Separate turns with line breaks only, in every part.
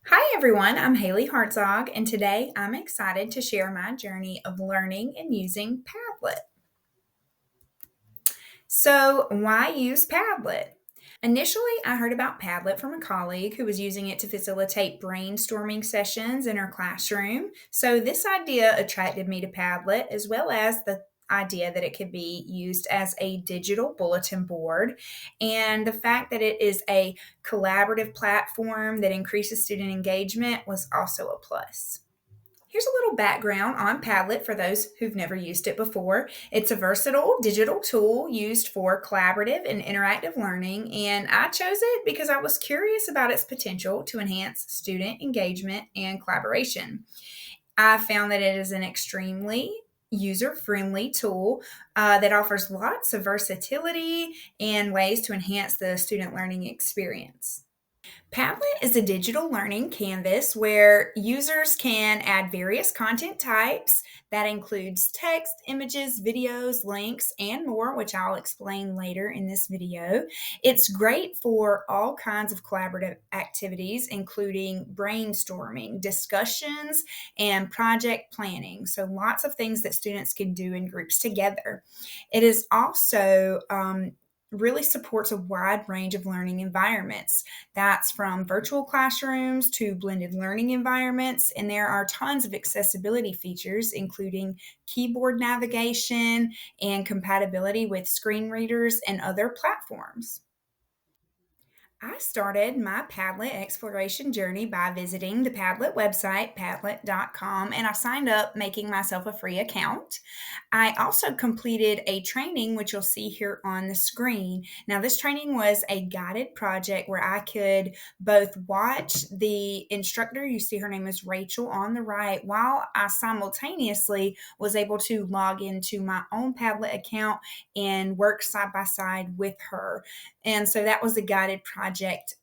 Hi, everyone. I'm Haley Hartzog, and today I'm excited to share my journey of learning and using Padlet. So, why use Padlet? Initially, I heard about Padlet from a colleague who was using it to facilitate brainstorming sessions in her classroom. So, this idea attracted me to Padlet, as well as the idea that it could be used as a digital bulletin board, and the fact that it is a collaborative platform that increases student engagement was also a plus. Here's a little background on Padlet for those who've never used it before. It's a versatile digital tool used for collaborative and interactive learning, and I chose it because I was curious about its potential to enhance student engagement and collaboration. I found that it is an extremely user friendly tool that offers lots of versatility and ways to enhance the student learning experience. Padlet is a digital learning canvas where users can add various content types that includes text, images, videos, links, and more, which I'll explain later in this video. It's great for all kinds of collaborative activities, including brainstorming, discussions, and project planning. So, lots of things that students can do in groups together. It is also really supports a wide range of learning environments. That's from virtual classrooms to blended learning environments. And there are tons of accessibility features, including keyboard navigation and compatibility with screen readers and other platforms. I started my Padlet exploration journey by visiting the Padlet website, padlet.com, and I signed up making myself a free account. I also completed a training, which you'll see here on the screen. Now, this training was a guided project where I could both watch the instructor, you see her name is Rachel on the right, while I simultaneously was able to log into my own Padlet account and work side by side with her. And so that was the guided project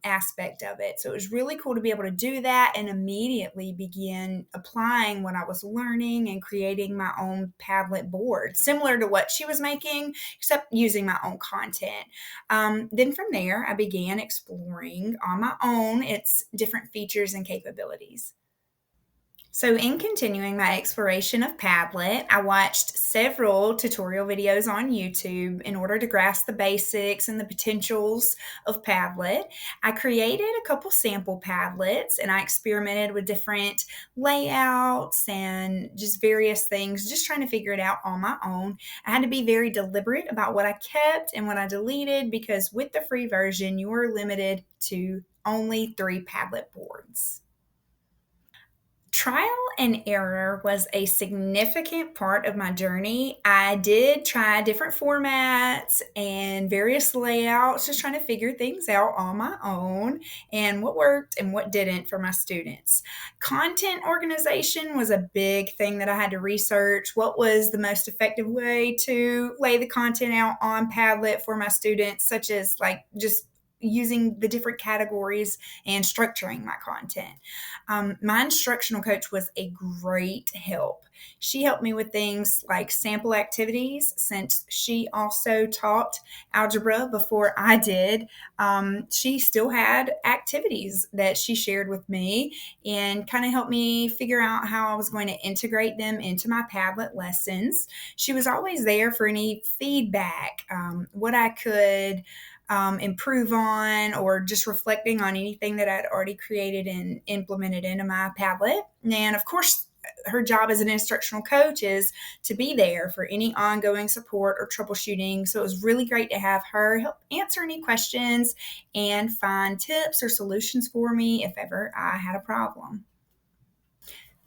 aspect of it. So it was really cool to be able to do that and immediately begin applying what I was learning and creating my own Padlet board, similar to what she was making, except using my own content. Then from there, I began exploring on my own its different features and capabilities. So, in continuing my exploration of Padlet, I watched several tutorial videos on YouTube in order to grasp the basics and the potentials of Padlet. I created a couple sample Padlets and I experimented with different layouts and just various things, just trying to figure it out on my own. I had to be very deliberate about what I kept and what I deleted because with the free version, you are limited to only 3 Padlet boards. Trial and error was a significant part of my journey. I did try different formats and various layouts, just trying to figure things out on my own and what worked and what didn't for my students. Content organization was a big thing that I had to research. What was the most effective way to lay the content out on Padlet for my students, such as like just using the different categories and structuring my content. My instructional coach was a great help. She helped me with things like sample activities since she also taught algebra before I did. She still had activities that she shared with me and kind of helped me figure out how I was going to integrate them into my Padlet lessons. She was always there for any feedback, what I could improve on, or just reflecting on anything that I'd already created and implemented into my Padlet. And of course, her job as an instructional coach is to be there for any ongoing support or troubleshooting. So it was really great to have her help answer any questions and find tips or solutions for me if ever I had a problem.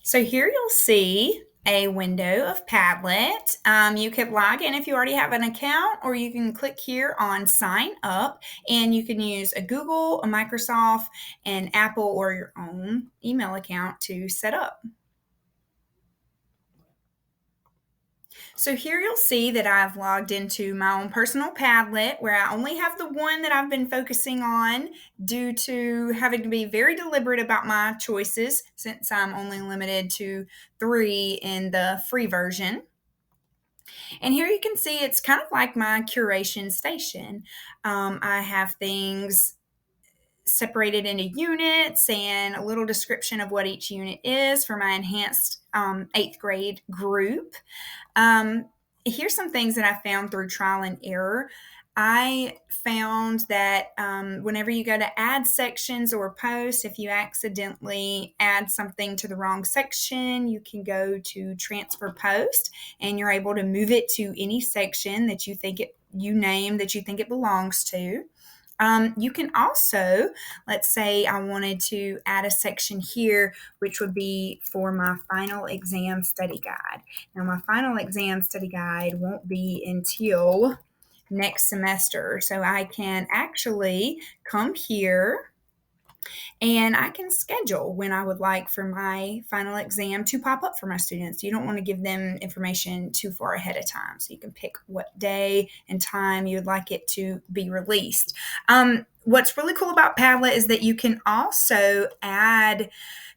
So here you'll see a window of Padlet. You can log in if you already have an account, or you can click here on sign up and you can use a Google, a Microsoft, an Apple, or your own email account to set up. So here you'll see that I've logged into my own personal Padlet where I only have the one that I've been focusing on due to having to be very deliberate about my choices since I'm only limited to 3 in the free version. And here you can see it's kind of like my curation station. I have things separated into units and a little description of what each unit is for my enhanced eighth grade group. Um, Here's some things that I found through trial and error. I found that whenever you go to add sections or posts, if you accidentally add something to the wrong section, you can go to transfer post and you're able to move it to any section that you name that you think it belongs to. You can also, let's say I wanted to add a section here, which would be for my final exam study guide. Now, my final exam study guide won't be until next semester. So I can actually come here and I can schedule when I would like for my final exam to pop up for my students. You don't want to give them information too far ahead of time. So you can pick what day and time you would like it to be released. What's really cool about Padlet is that you can also add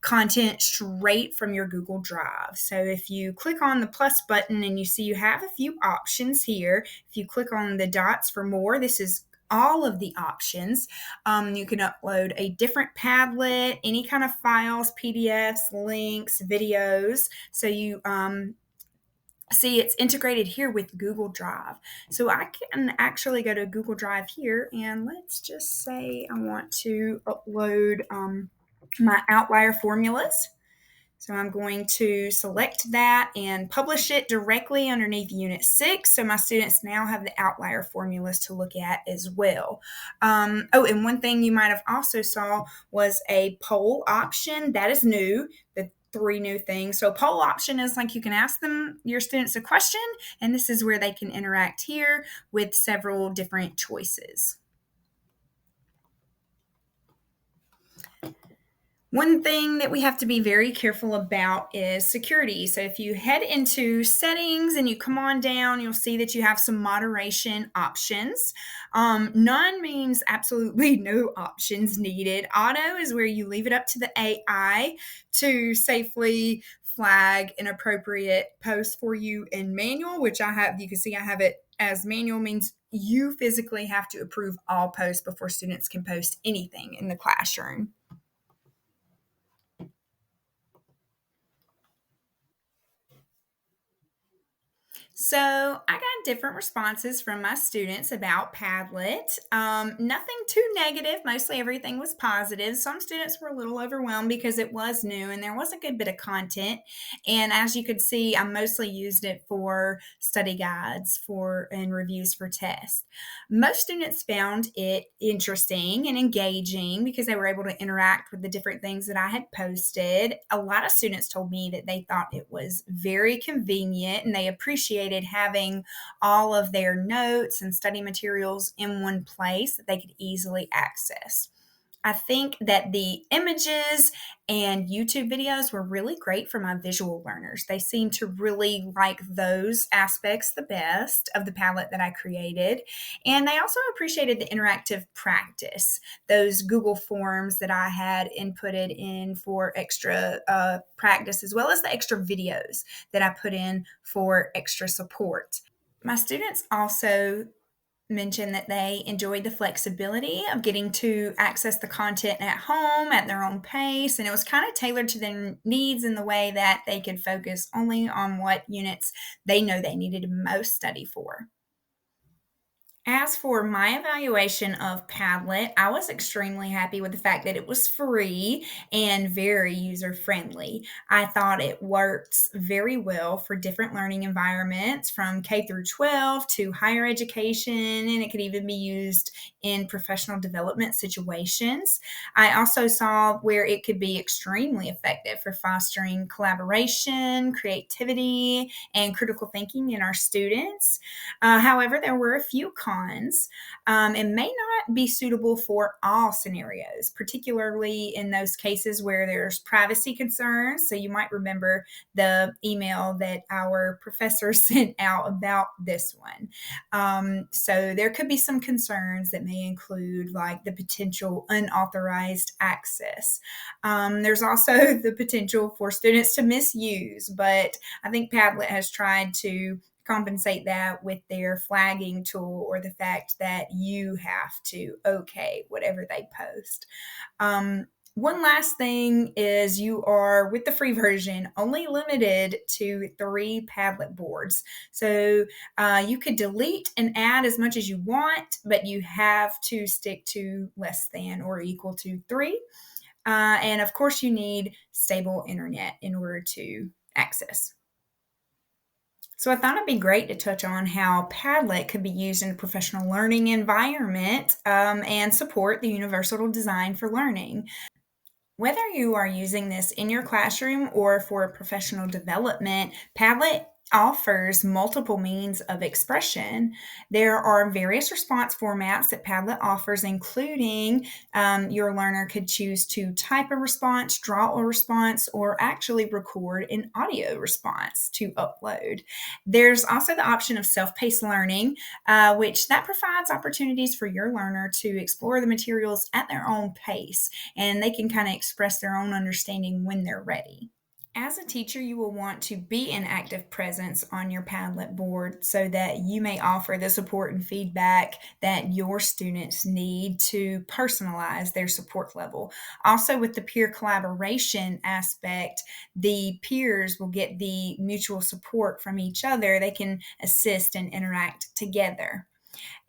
content straight from your Google Drive. So if you click on the plus button and you see you have a few options here, if you click on the dots for more, this is all of the options. You can upload a different Padlet, any kind of files, PDFs, links, videos. So you see it's integrated here with Google Drive. So I can actually go to Google Drive here and let's just say I want to upload my outlier formulas. So I'm going to select that and publish it directly underneath Unit 6. So my students now have the outlier formulas to look at as well. And one thing you might have also saw was a poll option. That is new, the three new things. So poll option is like you can ask your students a question, and this is where they can interact here with several different choices. One thing that we have to be very careful about is security. So if you head into settings and you come on down, you'll see that you have some moderation options. None means absolutely no options needed. Auto is where you leave it up to the AI to safely flag inappropriate posts for you. In manual, which I have, you can see I have it as manual, means you physically have to approve all posts before students can post anything in the classroom. So I got different responses from my students about Padlet. Nothing too negative. Mostly everything was positive. Some students were a little overwhelmed because it was new and there was a good bit of content. And as you could see, I mostly used it for study guides and reviews for tests. Most students found it interesting and engaging because they were able to interact with the different things that I had posted. A lot of students told me that they thought it was very convenient and they appreciated having all of their notes and study materials in one place that they could easily access. I think that the images and YouTube videos were really great for my visual learners. They seem to really like those aspects the best of the Padlet that I created. And they also appreciated the interactive practice, those Google Forms that I had inputted in for extra practice, as well as the extra videos that I put in for extra support. My students also mentioned that they enjoyed the flexibility of getting to access the content at home at their own pace, and it was kind of tailored to their needs in the way that they could focus only on what units they know they needed most study for. As for my evaluation of Padlet, I was extremely happy with the fact that it was free and very user friendly. I thought it works very well for different learning environments from K through 12 to higher education, and it could even be used in professional development situations. I also saw where it could be extremely effective for fostering collaboration, creativity, and critical thinking in our students. However, there were a few cons. It may not be suitable for all scenarios, particularly in those cases where there's privacy concerns. So you might remember the email that our professor sent out about this one. So there could be some concerns that may include like the potential unauthorized access. There's also the potential for students to misuse, but I think Padlet has tried to compensate that with their flagging tool or the fact that you have to okay whatever they post. One last thing is you are, with the free version, only limited to 3 Padlet boards. So you could delete and add as much as you want, but you have to stick to less than or equal to 3. And of course, you need stable internet in order to access. So I thought it'd be great to touch on how Padlet could be used in a professional learning environment and support the universal design for learning. Whether you are using this in your classroom or for professional development, Padlet offers multiple means of expression. There are various response formats that Padlet offers, including your learner could choose to type a response, draw a response, or actually record an audio response to upload. There's also the option of self-paced learning, which that provides opportunities for your learner to explore the materials at their own pace, and they can kind of express their own understanding when they're ready. As a teacher, you will want to be an active presence on your Padlet board so that you may offer the support and feedback that your students need to personalize their support level. Also, with the peer collaboration aspect, the peers will get the mutual support from each other. They can assist and interact together.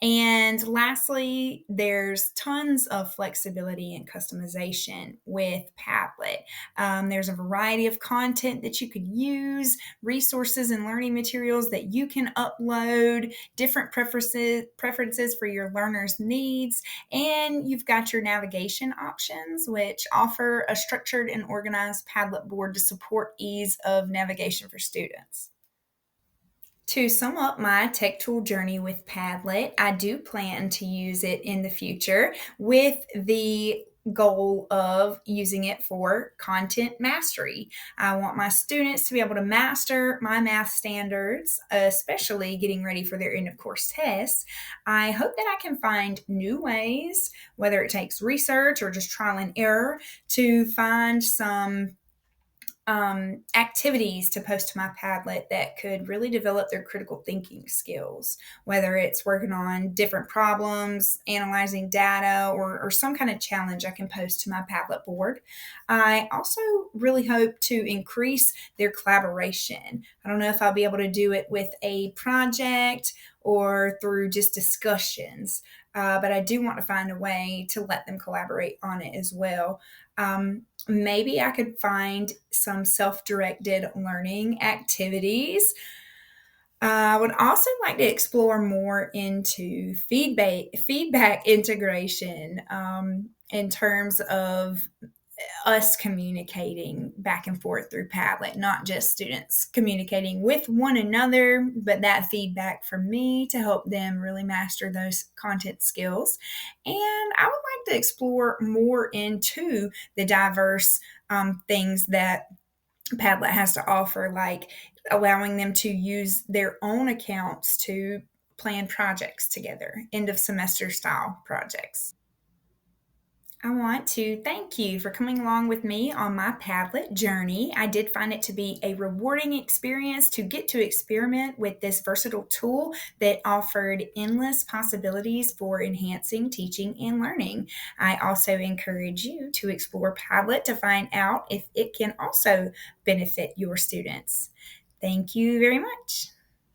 And lastly, there's tons of flexibility and customization with Padlet. There's a variety of content that you could use, resources and learning materials that you can upload, different preferences for your learners' needs, and you've got your navigation options, which offer a structured and organized Padlet board to support ease of navigation for students. To sum up my tech tool journey with Padlet, I do plan to use it in the future with the goal of using it for content mastery. I want my students to be able to master my math standards, especially getting ready for their end of course tests. I hope that I can find new ways, whether it takes research or just trial and error, to find some activities to post to my Padlet that could really develop their critical thinking skills, whether it's working on different problems, analyzing data, or some kind of challenge I can post to my Padlet board. I also really hope to increase their collaboration. I don't know if I'll be able to do it with a project or through just discussions, but I do want to find a way to let them collaborate on it as well. Maybe I could find some self-directed learning activities. I would also like to explore more into feedback integration in terms of us communicating back and forth through Padlet, not just students communicating with one another, but that feedback from me to help them really master those content skills. And I would like to explore more into the diverse things that Padlet has to offer, like allowing them to use their own accounts to plan projects together, end of semester style projects. I want to thank you for coming along with me on my Padlet journey. I did find it to be a rewarding experience to get to experiment with this versatile tool that offered endless possibilities for enhancing teaching and learning. I also encourage you to explore Padlet to find out if it can also benefit your students. Thank you very much.